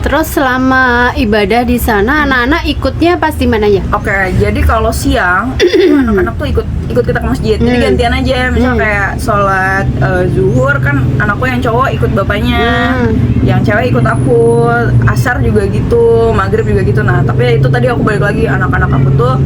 Terus selama ibadah di sana anak-anak ikutnya pas di mananya? Oke, jadi kalau siang anak-anak tuh ikut kita ke masjid. Jadi gantian aja, misal kayak sholat zuhur kan anakku yang cowok ikut bapaknya, yang cewek ikut aku, asar juga gitu, maghrib juga gitu. Nah, tapi ya itu tadi aku balik lagi, anak-anak aku tuh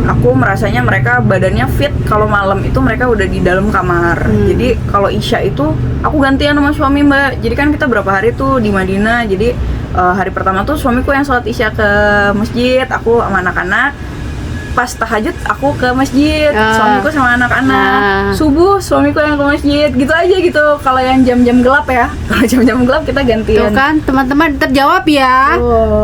aku merasanya mereka badannya fit kalau malam itu mereka udah di dalam kamar. Jadi kalau isya itu aku gantian sama suami, Mbak. Jadi kan kita berapa hari tuh di Madinah. Jadi hari pertama tuh suamiku yang sholat isya ke masjid, aku sama anak-anak. Pas tahajud aku ke masjid, suamiku sama anak-anak. Subuh suamiku yang ke masjid, gitu aja gitu. Kalau yang jam-jam gelap ya, kalau jam-jam gelap kita gantian. Tuh kan teman-teman terjawab ya,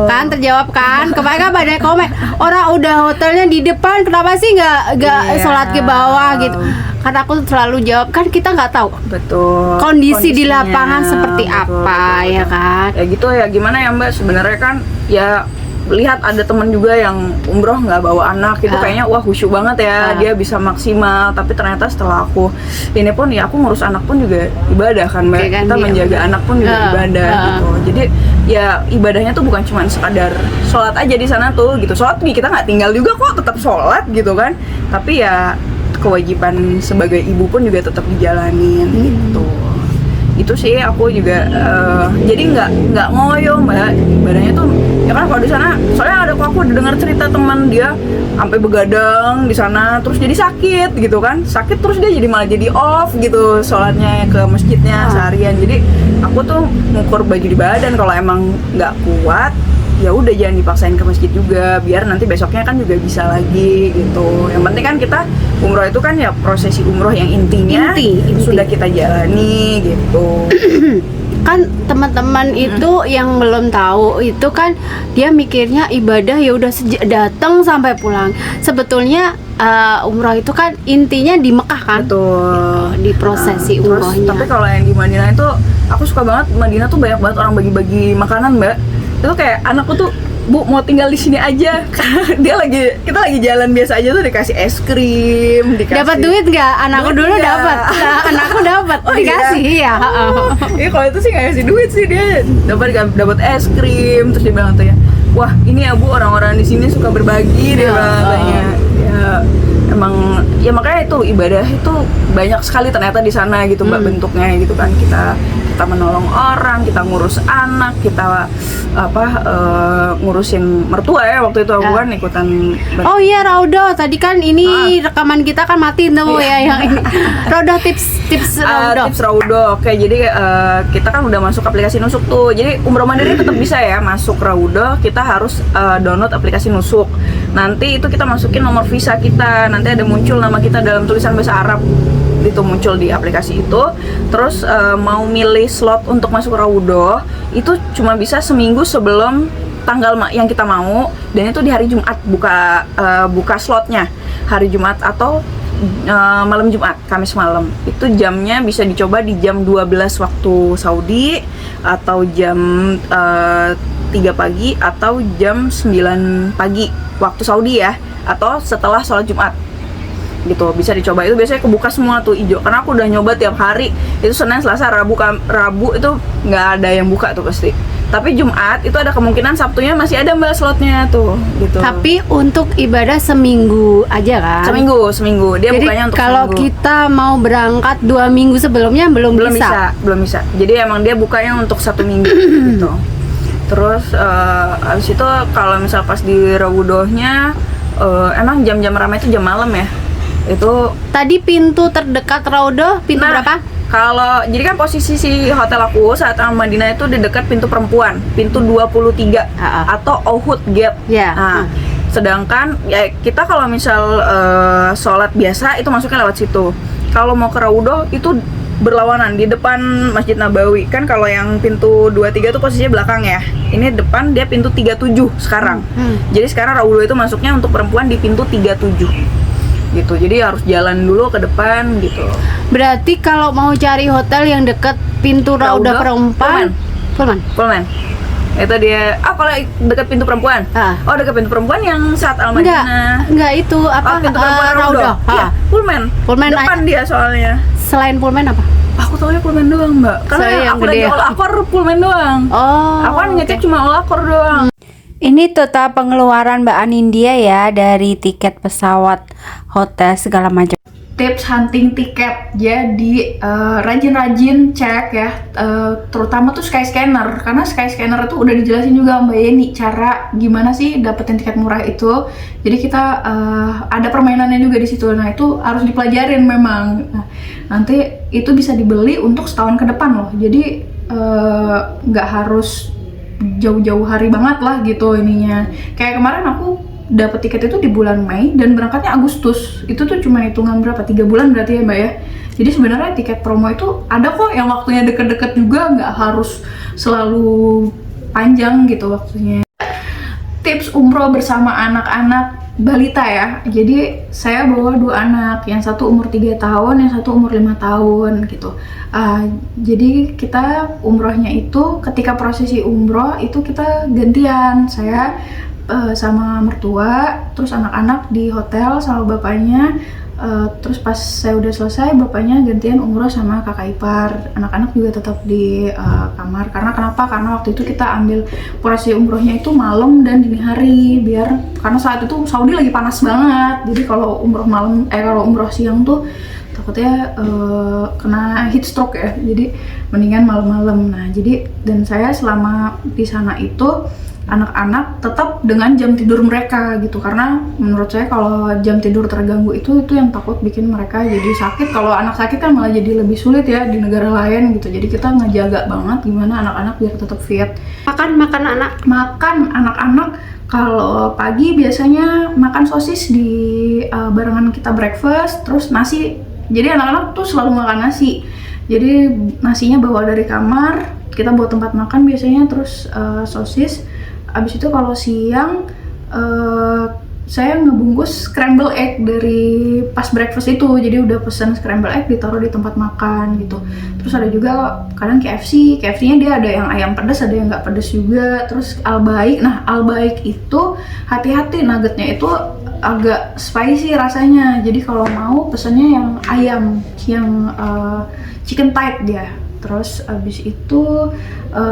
kan terjawab kan. Kemarin kan banyak komen, orang udah hotelnya di depan, kenapa sih nggak sholat ke bawah gitu? Karena aku selalu jawab kan kita nggak tahu kondisi di lapangan seperti apa, ya kan? Ya gitu ya, gimana ya Mbak, sebenarnya kan ya lihat ada temen juga yang umroh nggak bawa anak itu kayaknya wah khusyuk banget ya, dia bisa maksimal. Tapi ternyata setelah aku ini pun ya aku ngurus anak pun juga ibadah kan Mbak, kita menjaga anak pun juga ibadah gitu. Jadi ya ibadahnya tuh bukan cuma sekadar sholat aja di sana tuh gitu. Sholat kita nggak tinggal juga kok, tetap sholat gitu kan. Tapi ya kewajiban sebagai ibu pun juga tetap dijalanin gitu. Itu sih aku juga jadi nggak ngoyo Mbak, ibadahnya tuh ya kan. Kalau di sana soalnya ada aku dengar cerita teman dia sampai begadang di sana terus jadi sakit gitu kan, sakit terus dia jadi malah jadi off gitu sholatnya ke masjidnya seharian. Jadi aku tuh ngukur baju di badan, kalau emang nggak kuat ya udah jangan dipaksain ke masjid juga, biar nanti besoknya kan juga bisa lagi gitu. Yang penting kan kita umroh itu kan ya prosesi umroh yang intinya sudah kita jalani gitu. Kan teman-teman itu yang belum tahu itu kan dia mikirnya ibadah ya udah datang sampai pulang. Sebetulnya umroh itu kan intinya di Mekah kan? Betul. Gitu, di prosesi umrohnya. Tapi kalau yang di Madinah itu aku suka banget. Madinah tuh banyak banget orang bagi-bagi makanan Mbak. Itu kayak anakku tuh, Bu mau tinggal di sini aja. Kita lagi jalan biasa aja tuh dikasih es krim, dapat duit nggak? Anakku dulu dapat. Nah, anakku dapat dikasih ya. Iya kalau itu sih nggak kasih duit sih, dia dapat es krim. Terus dia bilang tuh ya, wah ini ya Bu orang-orang di sini suka berbagi dia katanya. Ya emang ya makanya itu ibadah itu banyak sekali ternyata di sana gitu Mbak bentuknya gitu kan. Kita menolong orang, kita ngurus anak, kita ngurusin mertua ya waktu itu aku kan ikutan. Oh iya Raudo, tadi kan ini rekaman kita kan mati tuh ya yang ini. Raudo tips Raudo. Tips Raudo. Oke, jadi kita kan udah masuk aplikasi Nusuk tuh. Jadi umroh mandiri tetap bisa ya masuk Raudo, kita harus download aplikasi Nusuk. Nanti itu kita masukin nomor visa kita, nanti ada muncul nama kita dalam tulisan bahasa Arab. Itu muncul di aplikasi itu. Terus mau milih slot untuk masuk Raudo itu cuma bisa seminggu sebelum tanggal yang kita mau, dan itu di hari Jumat buka slotnya hari Jumat atau malam Jumat, Kamis malam. Itu jamnya bisa dicoba di jam 12 waktu Saudi atau jam 3 pagi atau jam 9 pagi waktu Saudi ya, atau setelah sholat Jumat gitu, bisa dicoba. Itu biasanya kebuka semua tuh hijau, karena aku udah nyoba tiap hari itu Senin, Selasa, Rabu itu nggak ada yang buka tuh pasti. Tapi Jumat itu ada kemungkinan Sabtunya masih ada Mbak slotnya tuh gitu. Tapi untuk ibadah seminggu aja kan? Seminggu dia. Jadi bukanya untuk kalau seminggu. Kita mau berangkat 2 minggu sebelumnya belum bisa. Jadi emang dia bukanya untuk 1 minggu gitu. Terus abis itu kalau misal pas di Raudohnya emang jam-jam ramai itu jam malam ya. Itu tadi pintu terdekat Raudoh pintu berapa? Kalau jadi kan posisi si hotel aku saat Madinah itu di dekat pintu perempuan, pintu 23 atau Uhud Gate. Nah, sedangkan ya kita kalau misal sholat biasa itu masuknya lewat situ. Kalau mau ke Raudoh itu berlawanan di depan Masjid Nabawi. Kan kalau yang pintu 23 itu posisinya belakang ya. Ini depan, dia pintu 37 sekarang. Jadi sekarang Raudoh itu masuknya untuk perempuan di pintu 37. Gitu, jadi harus jalan dulu ke depan gitu. Berarti kalau mau cari hotel yang dekat pintu Raudah perempuan, Pullman. Itu dia. Kalau dekat pintu perempuan. Oh, dekat pintu perempuan yang saat Al-Madinah. Enggak itu apa? Pintu perempuan Raudah. Iya, Pullman. Depan dia soalnya. Selain Pullman apa? Aku taunya Pullman doang, Mbak. Karena Saya yang aku lagi gede. all akor Pullman doang. Oh. Aku kan ngecek cuma all akor doang. Ini total pengeluaran Mbak Anindya ya dari tiket pesawat, hotel segala macam. Tips hunting tiket, jadi rajin-rajin cek ya, terutama tuh Skyscanner, karena Skyscanner itu udah dijelasin juga Mbak Yeni cara gimana sih dapetin tiket murah itu. Jadi kita ada permainannya juga di situ. Nah itu harus dipelajarin memang. Nah, nanti itu bisa dibeli untuk setahun ke depan loh. Jadi nggak harus jauh-jauh hari banget lah gitu ininya. Kayak kemarin aku dapat tiket itu di bulan Mei dan berangkatnya Agustus. Itu tuh cuma hitungan berapa? 3 bulan berarti ya Mbak ya. Jadi sebenarnya tiket promo itu ada kok yang waktunya deket-deket juga, nggak harus selalu panjang gitu waktunya. Tips umroh bersama anak-anak balita ya. Jadi saya bawa 2 anak, yang satu umur 3 tahun, yang satu umur 5 tahun gitu. Jadi kita umrohnya itu ketika prosesi umroh itu kita gantian. Saya sama mertua, terus anak-anak di hotel sama bapaknya. Terus pas saya udah selesai, bapaknya gantian umroh sama kakak ipar. Anak-anak juga tetap di kamar. Karena kenapa? Karena waktu itu kita ambil prosesi umrohnya itu malam dan dini hari, karena saat itu Saudi lagi panas banget. Jadi kalau umroh malam, kalau umroh siang tuh takutnya kena heat stroke ya. Jadi mendingan malam-malam. Nah, dan saya selama di sana itu anak-anak tetap dengan jam tidur mereka gitu, karena menurut saya kalau jam tidur terganggu itu yang takut bikin mereka jadi sakit. Kalau anak sakit kan malah jadi lebih sulit ya di negara lain gitu. Jadi kita ngejaga banget gimana anak-anak biar tetap fit. Makan anak-anak kalau pagi biasanya makan sosis di barengan kita breakfast, terus nasi. Jadi anak-anak tuh selalu makan nasi. Jadi nasinya bawa dari kamar, kita bawa tempat makan biasanya, terus sosis. Abis itu kalau siang saya ngebungkus scramble egg dari pas breakfast itu. Jadi udah pesen scramble egg ditaruh di tempat makan gitu. Terus ada juga kadang KFC-nya dia ada yang ayam pedas, ada yang nggak pedas juga. Terus Albaik. Nah, Albaik itu hati-hati, nuggetnya itu agak spicy rasanya. Jadi kalau mau pesennya yang ayam, yang chicken thigh dia. Terus abis itu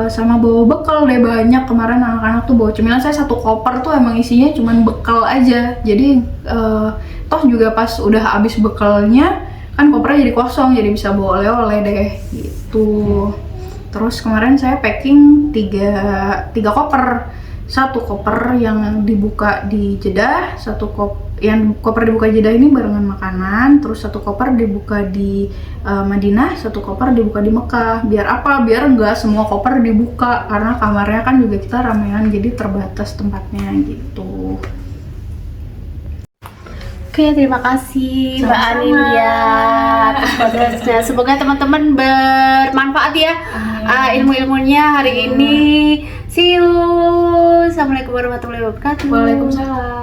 sama bawa bekal deh banyak. Kemarin anak-anak tuh bawa cemilan. Saya 1 koper tuh emang isinya cuman bekal aja. Jadi toh juga pas udah habis bekalnya kan kopernya jadi kosong, jadi bisa bawa oleh-oleh deh gitu. Terus kemarin saya packing 3 koper. 1 koper yang dibuka di Jeddah, yang koper dibuka di Jeddah ini barengan makanan, terus 1 koper dibuka di Madinah, 1 koper dibuka di Mekah. Biar apa? Biar nggak semua koper dibuka, karena kamarnya kan juga kita ramean, jadi terbatas tempatnya gitu. Oke, terima kasih Mbak Sama-sama. Anindya atas podcastnya. Semoga teman-teman bermanfaat ya ilmu-ilmunya hari ini. See you. Assalamualaikum warahmatullahi wabarakatuh. Waalaikumsalam.